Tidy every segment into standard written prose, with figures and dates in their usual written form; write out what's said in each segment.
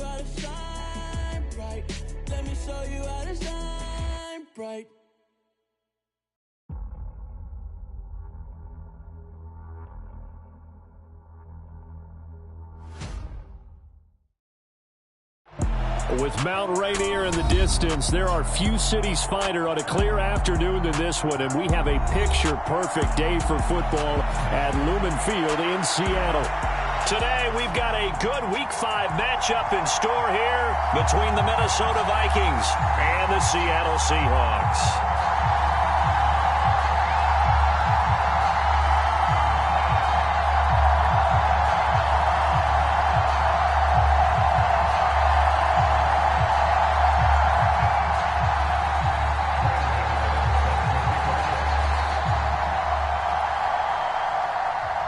how to shine bright. Let me show you how to shine bright. With Mount Rainier in the distance, there are few cities finer on a clear afternoon than this one, and we have a picture-perfect day for football at Lumen Field in Seattle. Today, we've got a good Week 5 matchup in store here between the Minnesota Vikings and the Seattle Seahawks.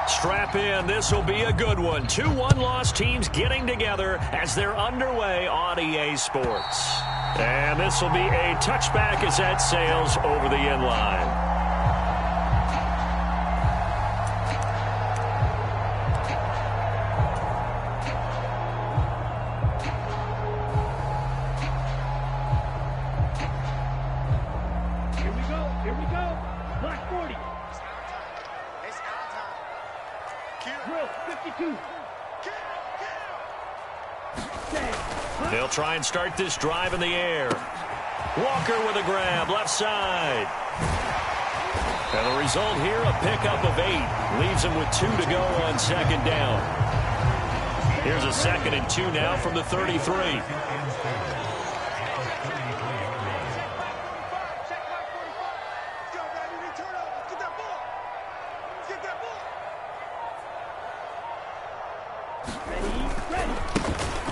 Strap in. This will be a good one. 2 one-loss teams getting together as they're underway on EA Sports. And this will be a touchback as that sails over the end line. Here we go. Black 40. Drill 52. They'll try and start this drive in the air. Walker with a grab, left side. And the result here, a pickup of 8. Leaves him with 2 to go on second down. Here's a 2nd and 2 now from the 33.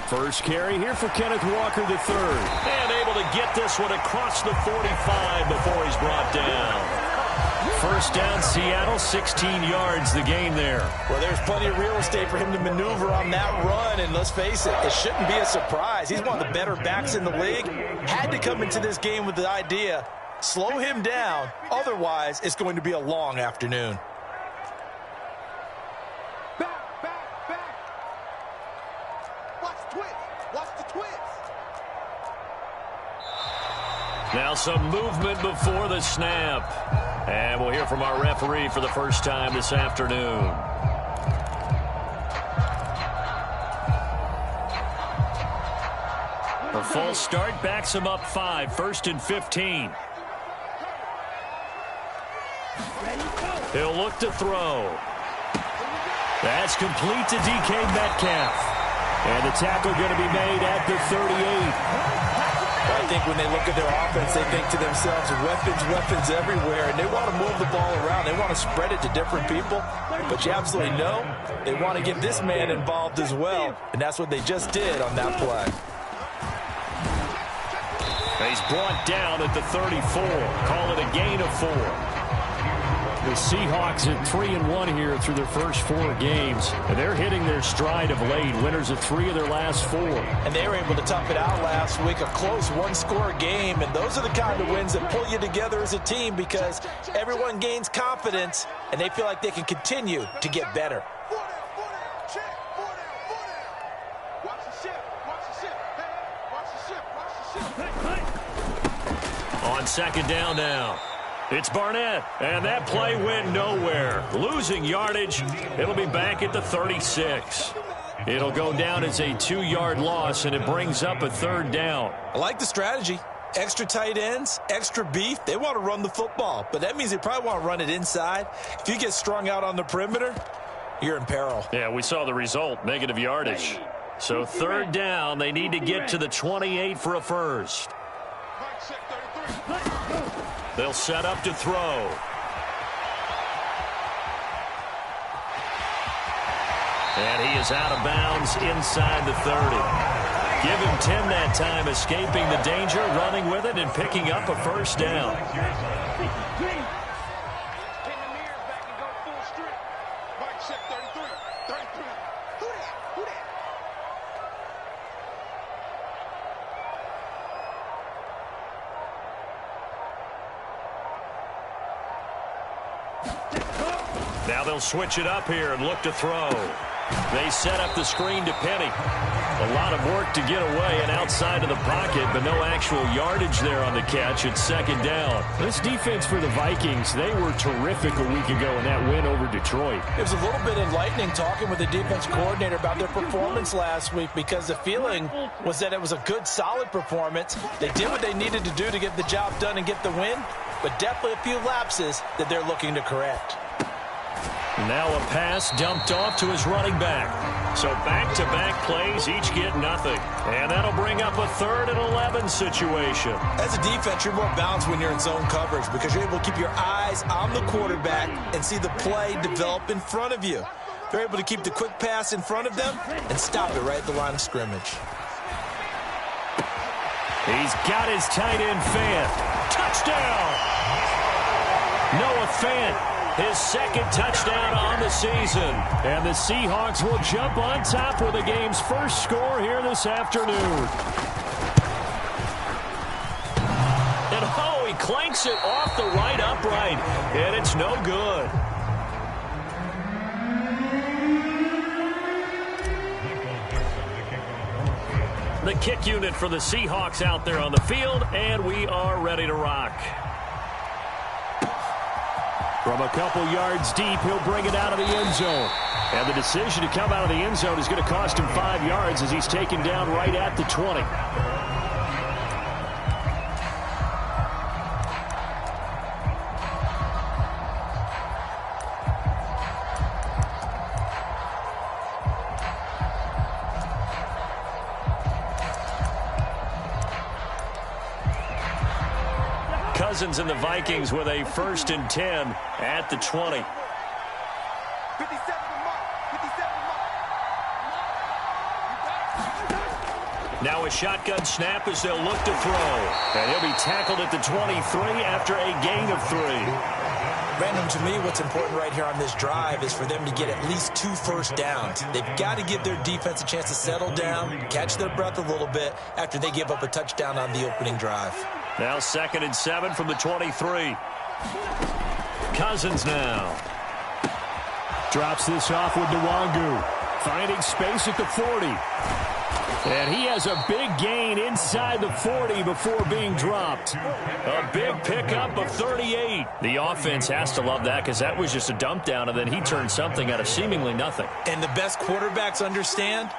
First carry here for Kenneth Walker III. And able to get this one across the 45 before he's brought down. First down, Seattle, 16 yards the gain there. Well, there's plenty of real estate for him to maneuver on that run, and let's face it, it shouldn't be a surprise. He's one of the better backs in the league. Had to come into this game with the idea, slow him down, otherwise it's going to be a long afternoon. Now some movement before the snap. And we'll hear from our referee for the first time this afternoon. A false start backs him up 5, 1st and 15. He'll look to throw. That's complete to DK Metcalf. And the tackle going to be made at the 38. I think when they look at their offense, they think to themselves, weapons everywhere, and they want to move the ball around. They want to spread it to different people, but you absolutely know they want to get this man involved as well, and that's what they just did on that play. He's brought down at the 34. Call it a gain of 4. The Seahawks at 3-1 here through their first 4 games. And they're hitting their stride of late. Winners of 3 of their last 4. And they were able to tough it out last week. A close one-score game. And those are the kind of wins that pull you together as a team because everyone gains confidence and they feel like they can continue to get better. On second down now. It's Barnett, and that play went nowhere. Losing yardage. It'll be back at the 36. It'll go down as a 2-yard loss, and it brings up a 3rd down. I like the strategy. Extra tight ends, extra beef. They want to run the football, but that means they probably want to run it inside. If you get strung out on the perimeter, you're in peril. Yeah, we saw the result, negative yardage. So 3rd down, they need to get to the 28 for a first. They'll set up to throw. And he is out of bounds inside the 30. Give him 10 that time, escaping the danger, running with it, and picking up a first down. Now they'll switch it up here and look to throw. They set up the screen to Penny. The A lot of work to get away and outside of the pocket, but no actual yardage there on the catch. It's second down. This defense for the Vikings, they were terrific a week ago in that win over Detroit. It was a little bit enlightening talking with the defense coordinator about their performance last week, because the feeling was that it was a good, solid performance. They did what they needed to do to get the job done and get the win, but definitely a few lapses that they're looking to correct. Now a pass dumped off to his running back. So back-to-back plays, each get nothing. And that'll bring up a 3rd and 11 situation. As a defense, you're more balanced when you're in zone coverage because you're able to keep your eyes on the quarterback and see the play develop in front of you. They're able to keep the quick pass in front of them and stop it right at the line of scrimmage. He's got his tight end Fant. Touchdown! Noah Fant. His second touchdown on the season. And the Seahawks will jump on top with the game's first score here this afternoon. And oh, he clanks it off the right upright. And it's no good. The kick unit for the Seahawks out there on the field. And we are ready to rock. From a couple yards deep, he'll bring it out of the end zone. And the decision to come out of the end zone is going to cost him 5 yards as he's taken down right at the 20. Cousins and the Vikings with a 1st and 10 at the 20. 57 Now a shotgun snap as they'll look to throw. And he'll be tackled at the 23 after a gain of 3. Brandon, to me, what's important right here on this drive is for them to get at least 2 first downs. They've got to give their defense a chance to settle down, catch their breath a little bit after they give up a touchdown on the opening drive. Now 2nd and 7 from the 23. Cousins now. Drops this off with Nwangu. Finding space at the 40. And he has a big gain inside the 40 before being dropped. A big pickup of 38. The offense has to love that because that was just a dump down, and then he turned something out of seemingly nothing. And the best quarterbacks understand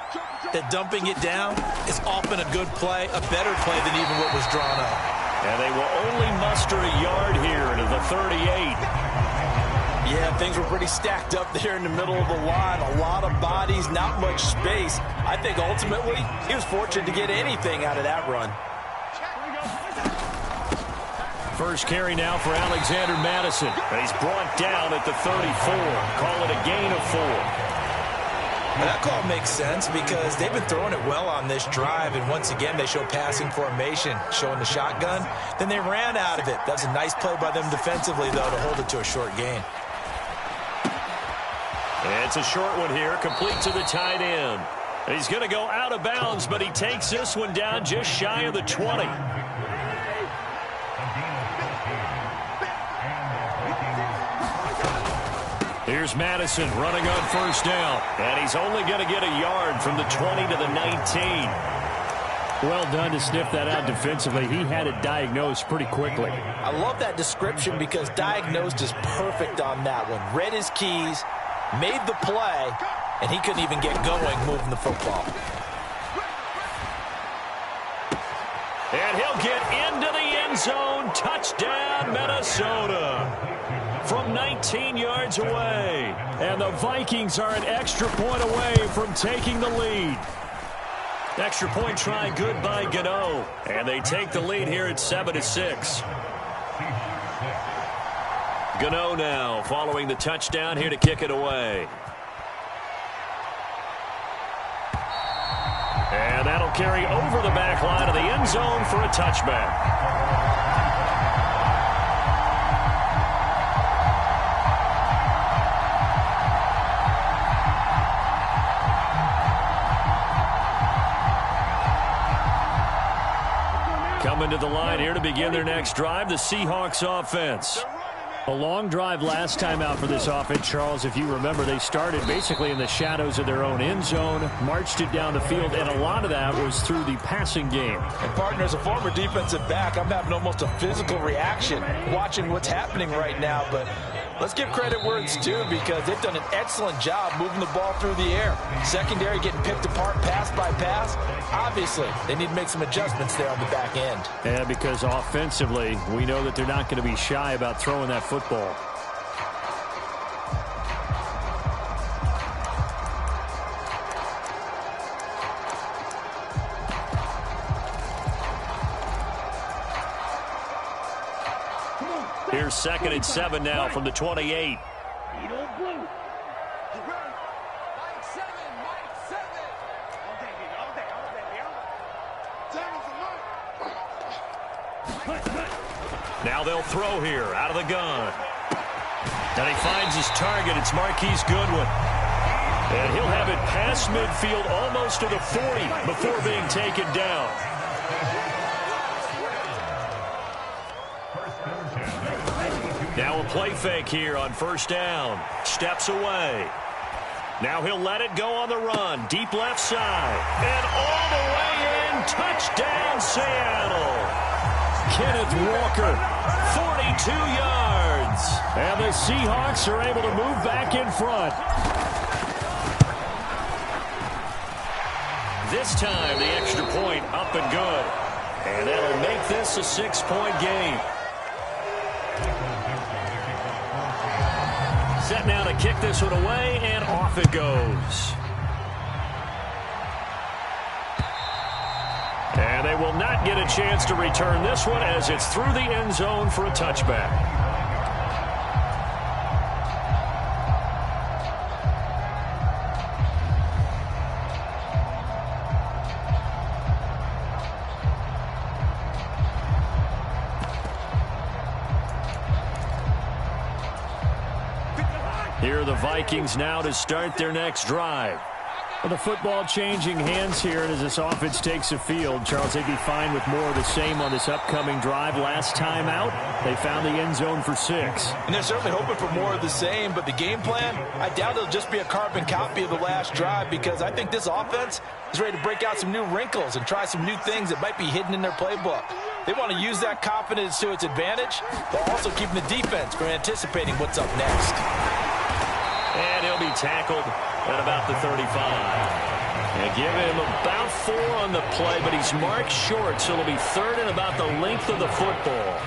that dumping it down is often a good play, a better play than even what was drawn up. And they will only muster a yard here to the 38. Yeah, things were pretty stacked up there in the middle of the line. A lot of bodies, not much space. I think ultimately he was fortunate to get anything out of that run. First carry now for Alexander Madison. He's brought down at the 34. Call it a gain of 4. Now that call makes sense because they've been throwing it well on this drive, and once again they show passing formation, showing the shotgun. Then they ran out of it. That's a nice play by them defensively, though, to hold it to a short gain. It's a short one here, complete to the tight end. He's going to go out of bounds, but he takes this one down just shy of the 20. Here's Madison running on first down, and he's only going to get a yard from the 20 to the 19. Well done to sniff that out defensively. He had it diagnosed pretty quickly. I love that description because diagnosed is perfect on that one. Read his keys, made the play, and he couldn't even get going moving the football. And he'll get into the end zone. Touchdown, Minnesota. From 19 yards away. And the Vikings are an extra point away from taking the lead. Extra point try good by Gano. And they take the lead here at 7-6. Gano now following the touchdown here to kick it away. And that'll carry over the back line of the end zone for a touchback. Coming to the line here to begin their next drive, the Seahawks offense. A long drive last time out for this offense, Charles. If you remember, they started basically in the shadows of their own end zone, marched it down the field, and a lot of that was through the passing game. And partner, as a former defensive back, I'm having almost a physical reaction watching what's happening right now. But let's give credit where it's due, because they've done an excellent job moving the ball through the air. Secondary getting picked apart pass by pass. Obviously, they need to make some adjustments there on the back end. Yeah, because offensively, we know that they're not going to be shy about throwing that football. Here's 2nd and 7 now from the 28. Now they'll throw here out of the gun. And he finds his target. It's Marquise Goodwin. And he'll have it past midfield almost to the 40 before being taken down. Now a play fake here on 1st down. Steps away. Now he'll let it go on the run. Deep left side. And all the way in. Touchdown, Seattle. Kenneth Walker, 42 yards. And the Seahawks are able to move back in front. This time, the extra point up and good. And that'll make this a 6-point game. Set now to kick this one away, and off it goes. And they will not get a chance to return this one as it's through the end zone for a touchback. Here are the Vikings now to start their next drive. Well, the football changing hands here, and as this offense takes the field, Charles, they'd be fine with more of the same on this upcoming drive. Last time out, they found the end zone for 6. And they're certainly hoping for more of the same, but the game plan, I doubt it'll just be a carbon copy of the last drive, because I think this offense is ready to break out some new wrinkles and try some new things that might be hidden in their playbook. They want to use that confidence to its advantage, while also keeping the defense from anticipating what's up next. And he'll be tackled at about the 35. And give him about 4 on the play, but he's marked short, so it'll be 3rd and about the length of the football.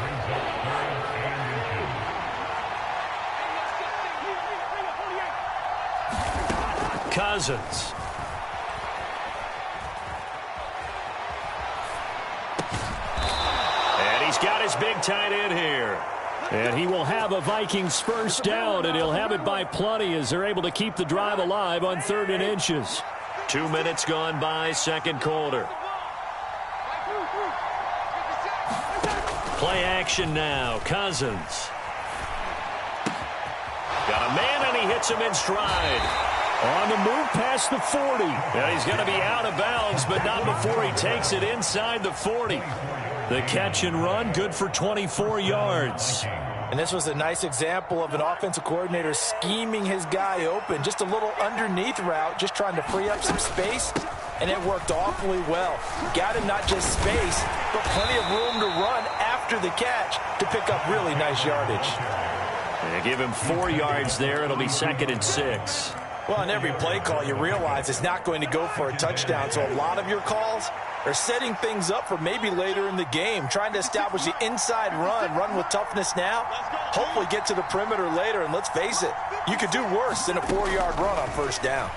Cousins. And he's got his big tight end here. And he will have a Vikings first down, and he'll have it by plenty as they're able to keep the drive alive on 3rd and inches. 2 minutes gone by, 2nd quarter. Play action now. Cousins. Got a man, and he hits him in stride. On the move past the 40. And he's going to be out of bounds, but not before he takes it inside the 40. The catch and run, good for 24 yards. And this was a nice example of an offensive coordinator scheming his guy open. Just a little underneath route, just trying to free up some space, and it worked awfully well. Got him not just space, but plenty of room to run after the catch to pick up really nice yardage. And give him 4 yards there. It'll be 2nd and 6. Well, on every play call, you realize it's not going to go for a touchdown, so a lot of your calls are setting things up for maybe later in the game, trying to establish the inside run with toughness now, hopefully get to the perimeter later, and let's face it, you could do worse than a 4-yard run on 1st down.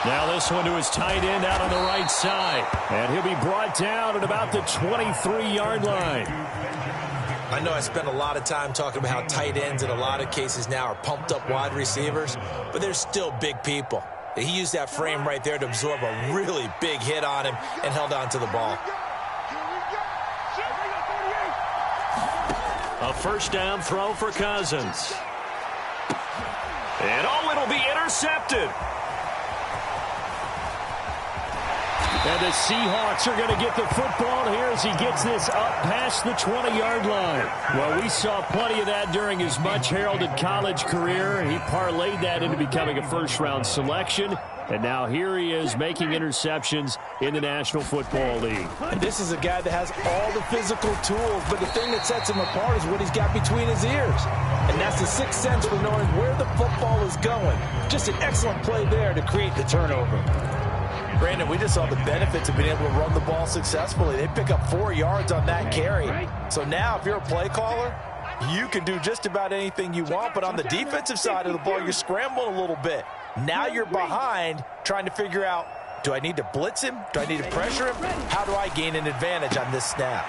Now this one to his tight end out on the right side, and he'll be brought down at about the 23-yard line. I know I spent a lot of time talking about how tight ends in a lot of cases now are pumped up wide receivers, but they're still big people. He used that frame right there to absorb a really big hit on him and held on to the ball. A 1st down throw for Cousins. And oh, it'll be intercepted. And the Seahawks are going to get the football here as he gets this up past the 20-yard line. Well, we saw plenty of that during his much-heralded college career. He parlayed that into becoming a first-round selection. And now here he is making interceptions in the National Football League. And this is a guy that has all the physical tools, but the thing that sets him apart is what he's got between his ears. And that's the sixth sense for knowing where the football is going. Just an excellent play there to create the turnover. Brandon, we just saw the benefits of being able to run the ball successfully. They pick up 4 yards on that carry. So now if you're a play caller, you can do just about anything you want, but on the defensive side of the ball, you're scrambling a little bit. Now you're behind trying to figure out, do I need to blitz him? Do I need to pressure him? How do I gain an advantage on this snap?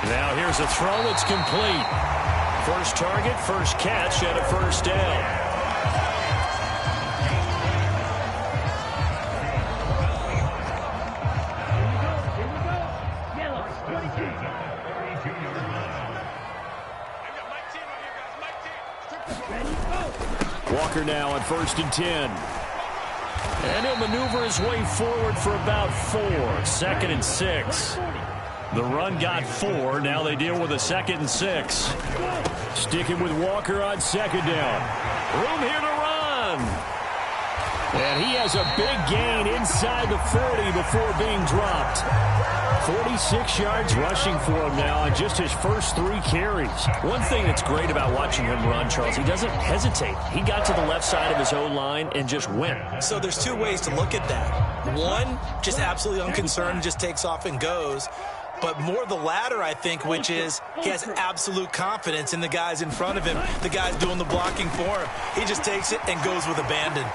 Now here's a throw that's complete. First target, first catch, and a first down. Walker now on 1st and 10. And he'll maneuver his way forward for about 4. 2nd and 6. The run got 4. Now they deal with a 2nd and 6. Sticking with Walker on 2nd down. Room here to run. And he has a big gain inside the 40 before being dropped. 46 yards rushing for him now on just his first 3 carries. One thing that's great about watching him run, Charles, he doesn't hesitate. He got to the left side of his O-line and just went. So there's 2 ways to look at that. One, just absolutely unconcerned, just takes off and goes. But more the latter, I think, which is he has absolute confidence in the guys in front of him, the guys doing the blocking for him. He just takes it and goes with abandon.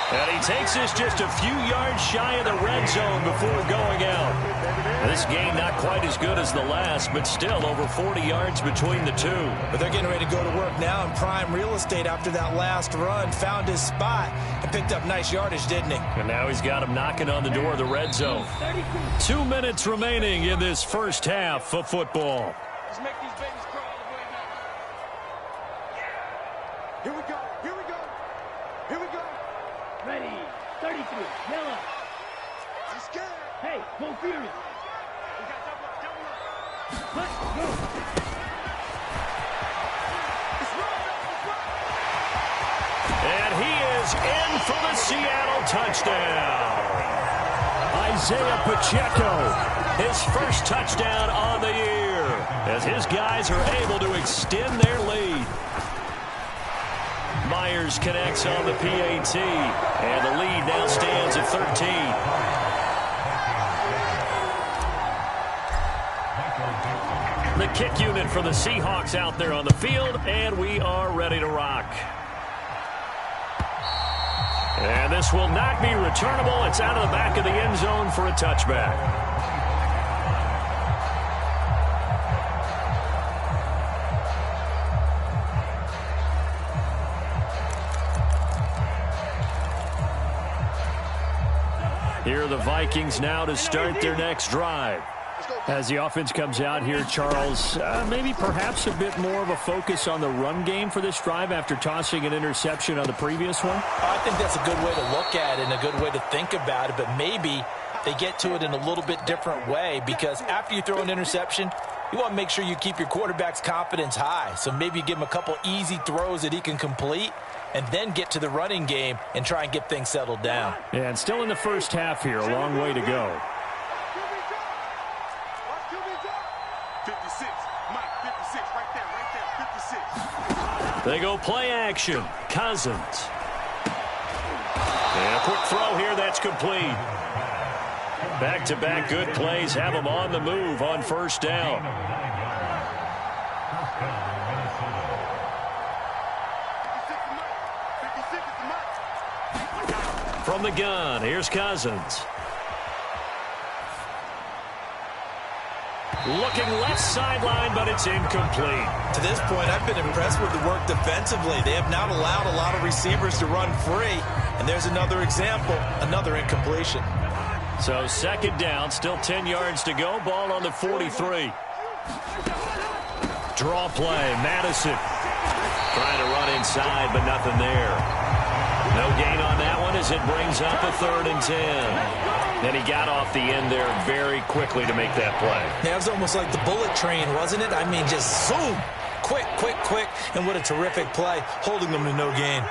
And he takes this just a few yards shy of the red zone before going out. This game not quite as good as the last, but still over 40 yards between the two. But they're getting ready to go to work now in prime real estate after that last run. Found his spot and picked up nice yardage, didn't he? And now he's got him knocking on the door of the red zone. 2 minutes remaining in this first half of football. Let's make these babies crawl all the way now. Here we go. Here we go. Here we go. Ready. 33. Yellow. I'm scared. Hey, go furious. We got double up. Let's go. It's right. And he is in for the Seattle touchdown. Isaiah Pacheco, his first touchdown on the year, as his guys are able to extend their lead. Myers connects on the PAT, and the lead now stands at 13. The kick unit for the Seahawks out there on the field, and we are ready to rock. And this will not be returnable. It's out of the back of the end zone for a touchback. Here are the Vikings now to start their next drive. As the offense comes out here, Charles, maybe perhaps a bit more of a focus on the run game for this drive after tossing an interception on the previous one? I think that's a good way to look at it and a good way to think about it, but maybe they get to it in a little bit different way, because after you throw an interception, you want to make sure you keep your quarterback's confidence high. So maybe you give him a couple easy throws that he can complete, and then get to the running game and try and get things settled down. And still in the first half here, a long way to go. 56. Mike, 56. Right there. 56. They go play action. Cousins. And a quick throw here, that's complete. Back-to-back good plays have them on the move on first down. From the gun, here's Cousins. Looking left sideline, but it's incomplete. To this point, I've been impressed with the work defensively. They have not allowed a lot of receivers to run free. And there's another example, another incompletion. So second down, still 10 yards to go. Ball on the 43. Draw play, Madison. Trying to run inside, but nothing there. No gain on that one as as it brings up a 3rd and 10. And he got off the end there very quickly to make that play. Yeah, it was almost like the bullet train, wasn't it? I mean, just zoom. Quick, quick, quick. And what a terrific play, holding them to no gain.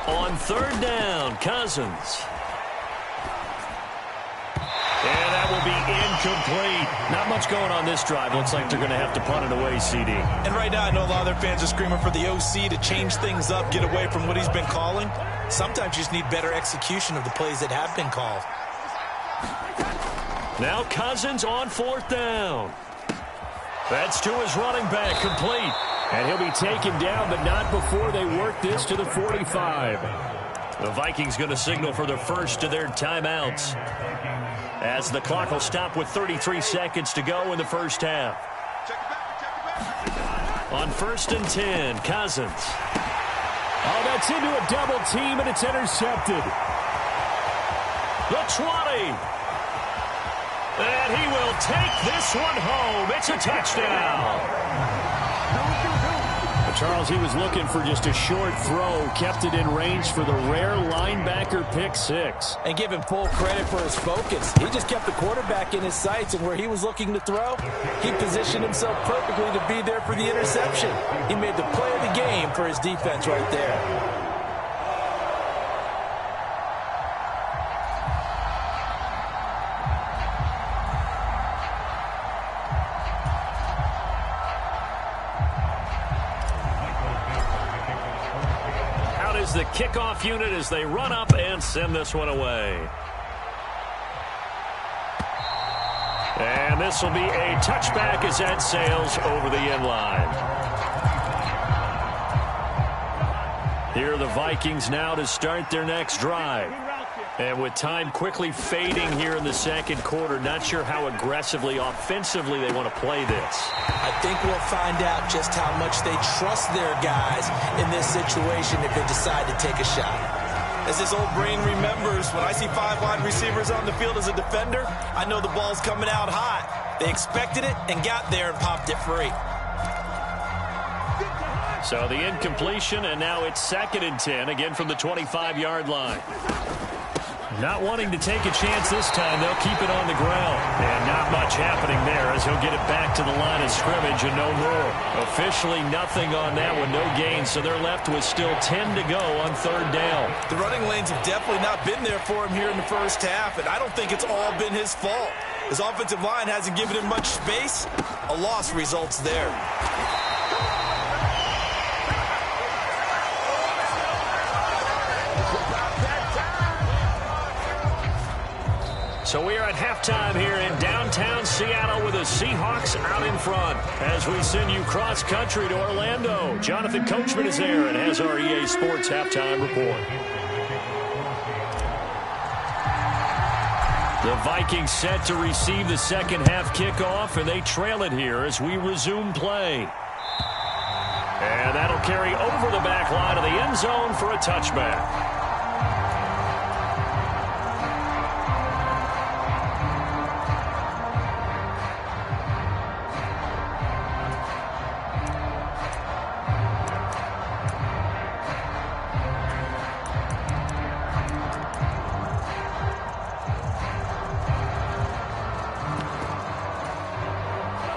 On 3rd down, Cousins. And that will be incomplete. Not much going on this drive. Looks like they're going to have to punt it away, CD. And right now, I know a lot of their fans are screaming for the OC to change things up, get away from what he's been calling. Sometimes you just need better execution of the plays that have been called. Now Cousins on 4th down. That's to his running back, complete. And he'll be taken down, but not before they work this to the 45. The Vikings going to signal for the first of their timeouts, as the clock will stop with 33 seconds to go in the first half. On 1st and 10, Cousins. Oh, that's into a double team, and it's intercepted. The 20. And he will take this one home. It's a touchdown. Charles, he was looking for just a short throw, kept it in range for the rare linebacker pick 6. And give him full credit for his focus. He just kept the quarterback in his sights, and where he was looking to throw, he positioned himself perfectly to be there for the interception. He made the play of the game for his defense right there. The kickoff unit as they run up and send this one away. And this will be a touchback as that sails over the end line. Here are the Vikings now to start their next drive. And with time quickly fading here in the second quarter, not sure how aggressively, offensively they want to play this. I think we'll find out just how much they trust their guys in this situation if they decide to take a shot. As this old brain remembers, when I see 5 wide receivers on the field as a defender, I know the ball's coming out hot. They expected it and got there and popped it free. So the incompletion, and now it's 2nd and 10, again from the 25-yard line. Not wanting to take a chance this time, they'll keep it on the ground. And not much happening there as he'll get it back to the line of scrimmage and no more. Officially nothing on that one, no gain, so they're left with still 10 to go on 3rd down. The running lanes have definitely not been there for him here in the first half, and I don't think it's all been his fault. His offensive line hasn't given him much space. A loss results there. So we are at halftime here in downtown Seattle with the Seahawks out in front as we send you cross-country to Orlando. Jonathan Coachman is there and has our EA Sports halftime report. The Vikings set to receive the second half kickoff, and they trail it here as we resume play. And that'll carry over the back line of the end zone for a touchback.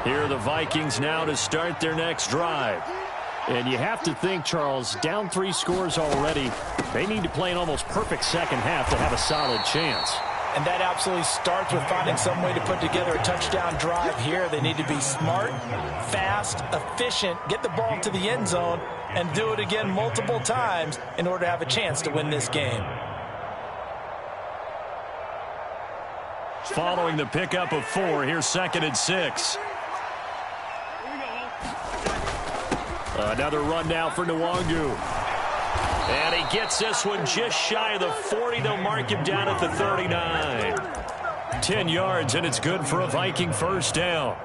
Here are the Vikings now to start their next drive. And you have to think, Charles, down 3 scores already. They need to play an almost perfect second half to have a solid chance. And that absolutely starts with finding some way to put together a touchdown drive here. They need to be smart, fast, efficient, get the ball to the end zone, and do it again multiple times in order to have a chance to win this game. Following the pickup of 4, here's 2nd and 6. Another run now for Nwangu. And he gets this one just shy of the 40. They'll mark him down at the 39. 10 yards, and it's good for a Viking first down.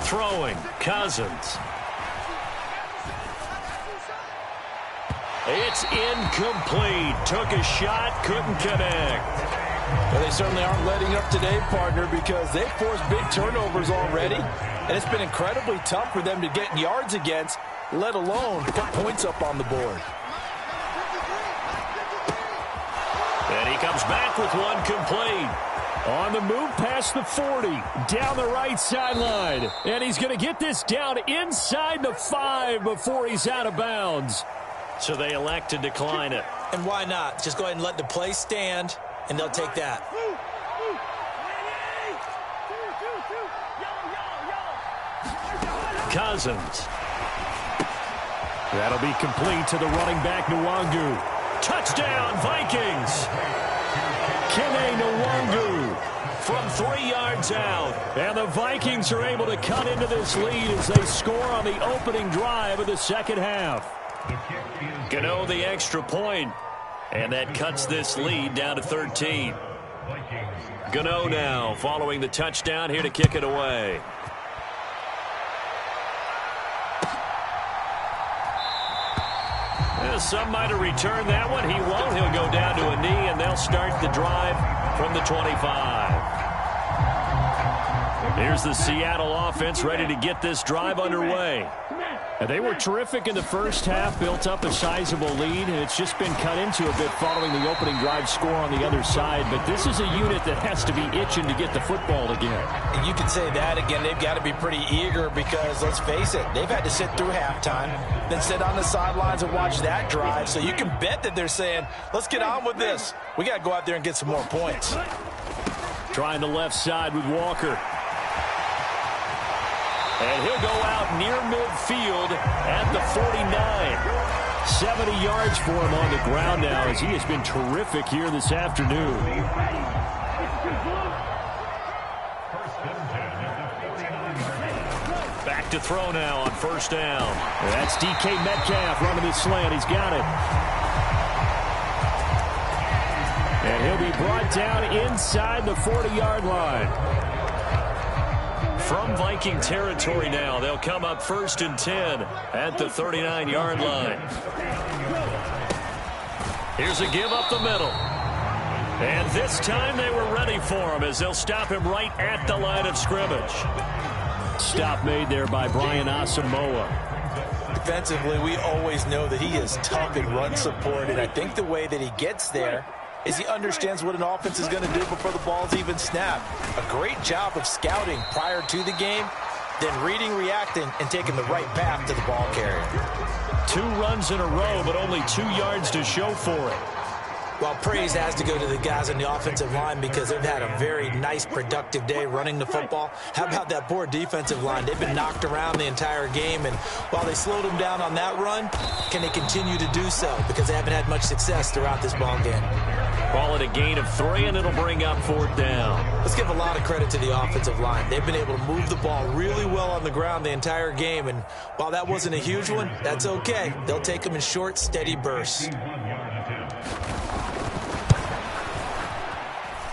Throwing, Cousins. It's incomplete. Took a shot, couldn't connect. Well, they certainly aren't letting up today, partner, because they've forced big turnovers already, and it's been incredibly tough for them to get yards against, let alone put points up on the board. And he comes back with one complete. On the move past the 40, down the right sideline. And he's going to get this down inside the 5 before he's out of bounds. So they elect to decline it. And why not? Just go ahead and let the play stand, and they'll take that. Cousins. That'll be complete to the running back, Nwangu. Touchdown, Vikings. Kene Nwangu from 3 yards out. And the Vikings are able to cut into this lead as they score on the opening drive of the second half. Gano the extra point, and that cuts this lead down to 13. Gano now following the touchdown here to kick it away. Some might have returned that one. He won't. He'll go down to a knee, and they'll start the drive from the 25. Here's the Seattle offense ready to get this drive underway. And they were terrific in the first half, built up a sizable lead, and it's just been cut into a bit following the opening drive score on the other side. But this is a unit that has to be itching to get the football again. And you can say that again. They've got to be pretty eager because, let's face it, they've had to sit through halftime, then sit on the sidelines and watch that drive. So you can bet that they're saying, let's get on with this. We got to go out there and get some more points. Trying the left side with Walker. And he'll go out near midfield at the 49. 70 yards for him on the ground now as he has been terrific here this afternoon. Back to throw now on first down. That's DK Metcalf running this slant. He's got it. And he'll be brought down inside the 40-yard line. From Viking territory now, they'll come up 1st and 10 at the 39-yard line. Here's a give up the middle. And this time they were ready for him as they'll stop him right at the line of scrimmage. Stop made there by Brian Asamoah. Defensively, we always know that he is tough in run support, and I think the way that he gets there is he understands what an offense is going to do before the ball's even snapped. A great job of scouting prior to the game, then reading, reacting, and taking the right path to the ball carrier. 2 runs in a row, but only 2 yards to show for it. Well, praise has to go to the guys on the offensive line because they've had a very nice, productive day running the football. How about that poor defensive line? They've been knocked around the entire game, and while they slowed them down on that run, can they continue to do so? Because they haven't had much success throughout this ball game. Call it a gain of 3, and it'll bring up 4th down. Let's give a lot of credit to the offensive line. They've been able to move the ball really well on the ground the entire game, and while that wasn't a huge one, that's okay. They'll take them in short, steady bursts.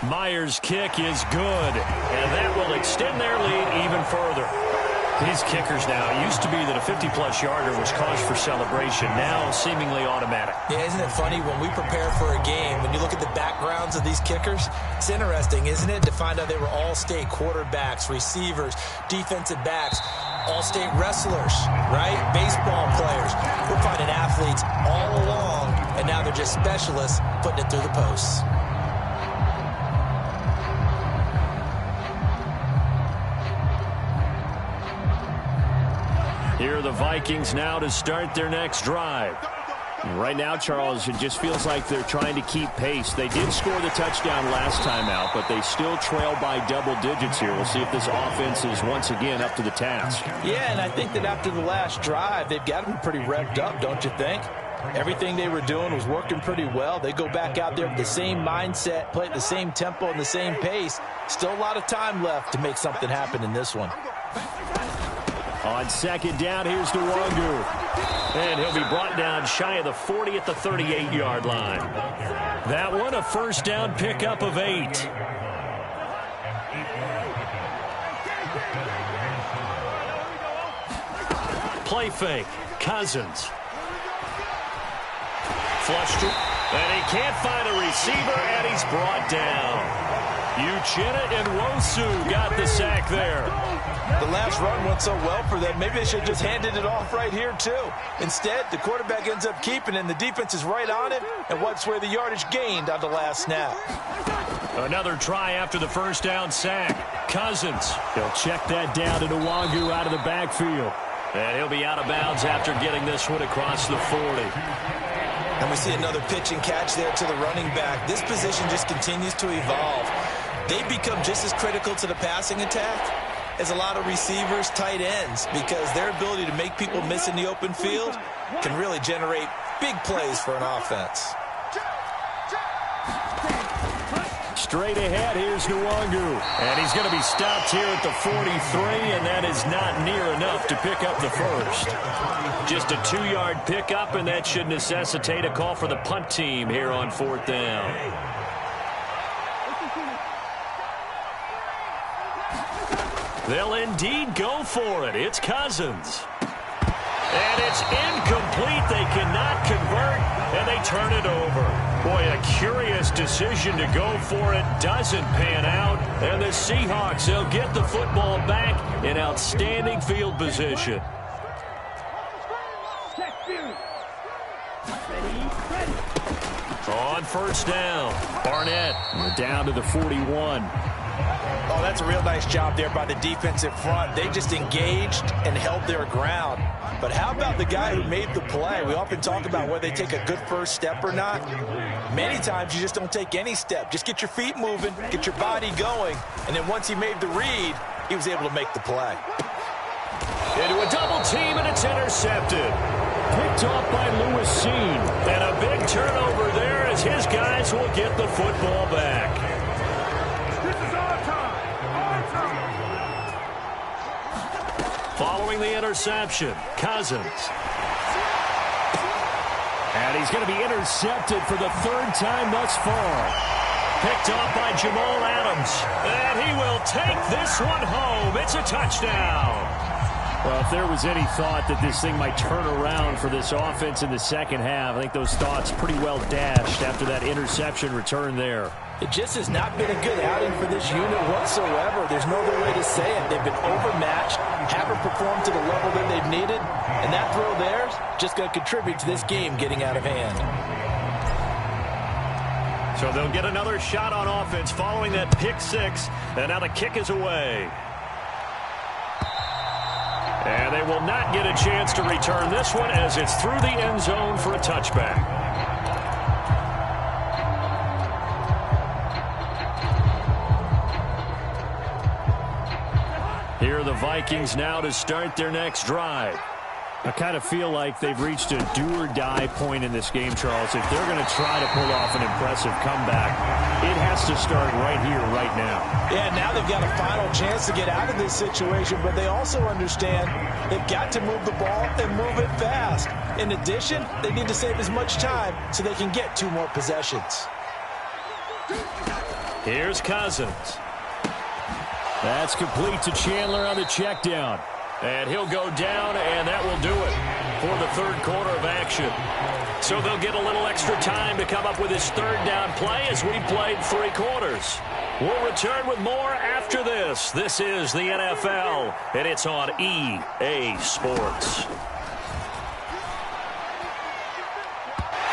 Myers' kick is good, and that will extend their lead even further. These kickers now, it used to be that a 50-plus yarder was cause for celebration, now seemingly automatic. Yeah, isn't it funny when we prepare for a game, when you look at the backgrounds of these kickers, it's interesting, isn't it, to find out they were all-state quarterbacks, receivers, defensive backs, all-state wrestlers, right? Baseball players. We're finding athletes all along, and now they're just specialists putting it through the posts. Here are the Vikings now to start their next drive. Right now, Charles, it just feels like they're trying to keep pace. They did score the touchdown last time out, but they still trail by double digits here. We'll see if this offense is once again up to the task. Yeah, and I think that after the last drive, they've got to be pretty revved up, don't you think? Everything they were doing was working pretty well. They go back out there with the same mindset, play at the same tempo and the same pace. Still a lot of time left to make something happen in this one. On 2nd down, here's Nwangu. And he'll be brought down shy of the 40 at the 38-yard line. That one a 1st down pickup of 8. Play fake. Cousins. flushed it. And he can't find a receiver, and he's brought down. Uchenna and Nwosu got the sack there. The last run went so well for them. Maybe they should have just handed it off right here, too. Instead, the quarterback ends up keeping it, and the defense is right on it. And what's where the yardage gained on the last snap. Another try after the first down sack. Cousins. He'll check that down to Nwosu out of the backfield. And he'll be out of bounds after getting this one across the 40. And we see another pitch and catch there to the running back. This position just continues to evolve. They become just as critical to the passing attack as a lot of receivers, tight ends, because their ability to make people miss in the open field can really generate big plays for an offense. Straight ahead, here's Nwosu. And he's going to be stopped here at the 43, and that is not near enough to pick up the first. Just a 2-yard pickup, and that should necessitate a call for the punt team here on 4th down. They'll indeed go for it. It's Cousins. And it's incomplete. They cannot convert, and they turn it over. Boy, a curious decision to go for it. Doesn't pan out. And the Seahawks, they'll get the football back in outstanding field position. On first down, Barnett. We're down to the 41. Oh, that's a real nice job there by the defensive front. They just engaged and held their ground. But how about the guy who made the play? We often talk about whether they take a good first step or not. Many times you just don't take any step. Just get your feet moving, get your body going, and then once he made the read, he was able to make the play. Into a double team, and it's intercepted. Picked off by Lewis Seen. And a big turnover there as his guys will get the football back. This is our time. Our time. Following the interception, Cousins. And he's going to be intercepted for the 3rd time thus far. Picked off by Jamal Adams. And he will take this one home. It's a touchdown. Well, if there was any thought that this thing might turn around for this offense in the second half, I think those thoughts pretty well dashed after that interception return there. It just has not been a good outing for this unit whatsoever. There's no other way to say it. They've been overmatched, haven't performed to the level that they've needed, and that throw there is just going to contribute to this game getting out of hand. So they'll get another shot on offense following that pick 6, and now the kick is away. And they will not get a chance to return this one as it's through the end zone for a touchback. Here are the Vikings now to start their next drive. I kind of feel like they've reached a do-or-die point in this game, Charles. If they're going to try to pull off an impressive comeback, it has to start right here, right now. Yeah, now they've got a final chance to get out of this situation, but they also understand they've got to move the ball and move it fast. In addition, they need to save as much time so they can get 2 more possessions. Here's Cousins. That's complete to Chandler on the check down. And he'll go down, and that will do it for the 3rd quarter of action. So they'll get a little extra time to come up with his 3rd down play as we played 3 quarters. We'll return with more after this. This is the NFL, and it's on EA Sports.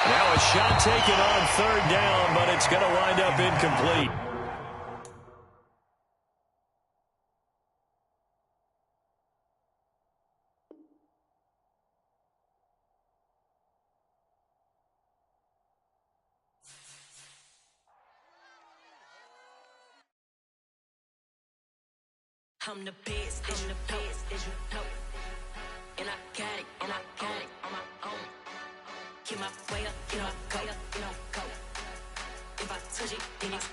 Now a shot taken on 3rd down, but it's going to wind up incomplete. I'm the best, as you know. And I got it, on my own. Get my way up, go. If I touch it, then it's